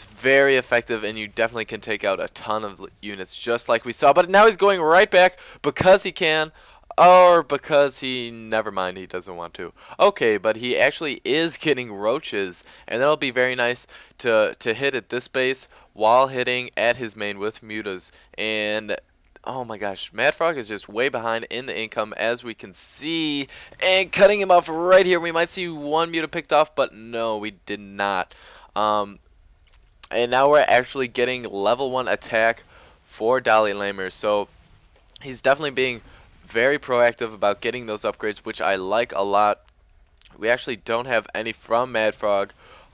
It's very effective, and you definitely can take out a ton of units just like we saw. But now he's going right back because he can, or because never mind, he doesn't want to. Okay, but he actually is getting roaches, and that'll be very nice to hit at this base while hitting at his main with mutas. And oh my gosh, Madfrog is just way behind in the income, as we can see, and cutting him off right here. We might see one muta picked off, but no, we did not. And now we're actually getting level 1 attack for DalaiLamer, so he's definitely being very proactive about getting those upgrades, which I like a lot. We actually don't have any from Madfrog.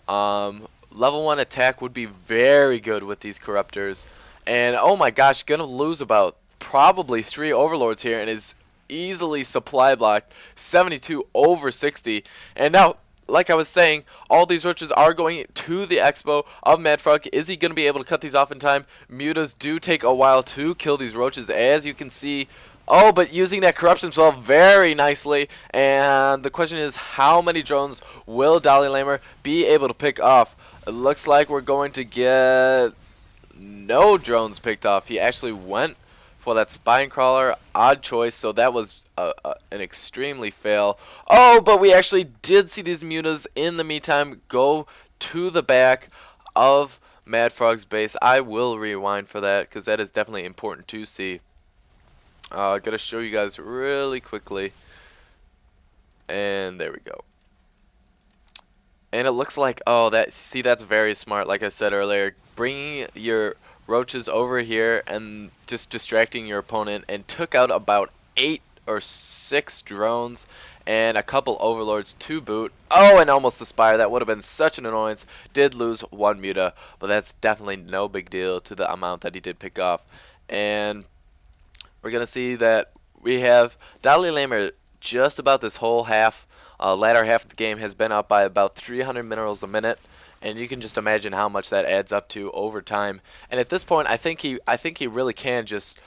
Level 1 attack would be very good with these corruptors. And oh my gosh, gonna lose about probably 3 overlords here, and is easily supply blocked. 72 over 60. And now, like I was saying, all these roaches are going to the expo of Madfrog. Is he going to be able to cut these off in time? Mutas do take a while to kill these roaches, as you can see. Oh, but using that corruption spell very nicely. And the question is, how many drones will DalaiLamer be able to pick off? It looks like we're going to get no drones picked off. He actually went for that spine crawler. Odd choice, so that was an extremely fail. Oh, but we actually did see these mutas in the meantime go to the back of Madfrog's base. I will rewind for that because that is definitely important to see. Gotta show you guys really quickly, and there we go. And it looks like, oh, that's very smart. Like I said earlier, bringing your roaches over here and just distracting your opponent, and took out about 8 or 6 drones and a couple overlords to boot. Oh, and almost the spire. That would have been such an annoyance. Did lose 1 muta, but that's definitely no big deal to the amount that he did pick off. And we're gonna see that we have DalaiLamer just about this whole latter half of the game has been up by about 300 minerals a minute. And you can just imagine how much that adds up to over time. And at this point, I think he really can just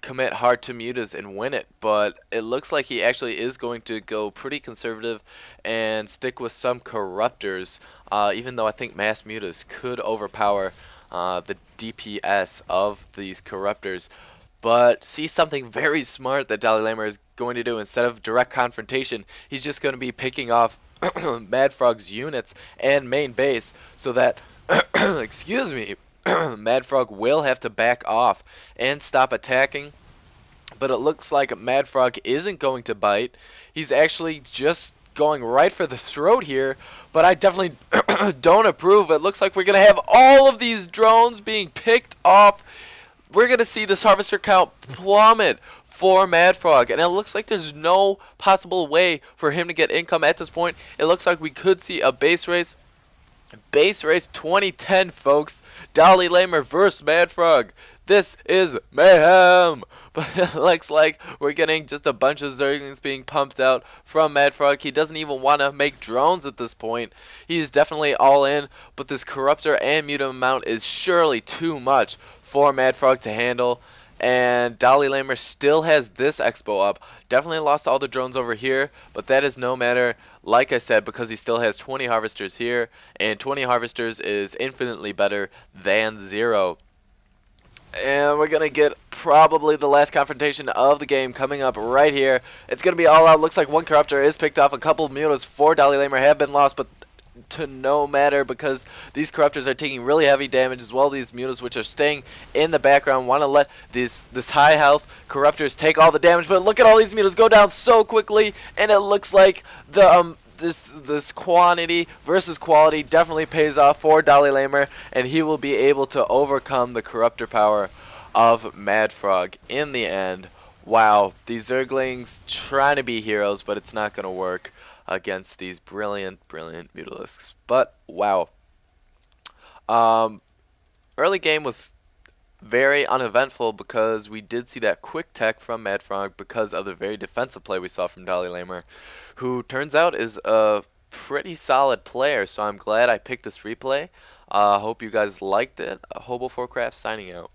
commit hard to mutas and win it. But it looks like he actually is going to go pretty conservative and stick with some corruptors. Even though I think mass mutas could overpower the DPS of these corruptors. But see, something very smart that DalaiLamer is going to do. Instead of direct confrontation, he's just going to be picking off Madfrog's units and main base, so that excuse me, Madfrog will have to back off and stop attacking. But it looks like Madfrog isn't going to bite. He's actually just going right for the throat here, but I definitely don't approve. It looks like we're going to have all of these drones being picked off. We're going to see this harvester count plummet for Madfrog, and it looks like there's no possible way for him to get income at this point. It looks like we could see a base race. Base race 2010, folks. DalaiLamer versus Madfrog. This is mayhem. But it looks like we're getting just a bunch of Zerglings being pumped out from Madfrog. He doesn't even want to make drones at this point. He's definitely all in, but this corruptor and mutant amount is surely too much for Madfrog to handle. And DalaiLamer still has this expo up. Definitely lost all the drones over here, but that is no matter, like I said, because he still has 20 harvesters here, and 20 harvesters is infinitely better than 0. And we're going to get probably the last confrontation of the game coming up right here. It's going to be all out. Looks like one corruptor is picked off. A couple of mutas for DalaiLamer have been lost, but to no matter, because these corruptors are taking really heavy damage, as well. These mutas, which are staying in the background, want to let this high health corruptors take all the damage. But look at all these mutas go down so quickly, and it looks like the this quantity versus quality definitely pays off for DalaiLamer, and he will be able to overcome the corruptor power of Madfrog in the end. Wow, these Zerglings trying to be heroes, but it's not going to work against these brilliant Mutalisks. But wow, early game was very uneventful because we did see that quick tech from Madfrog because of the very defensive play we saw from DalaiLamer, who turns out is a pretty solid player. So I'm glad I picked this replay. Hope you guys liked it. Hobo4Craft signing out.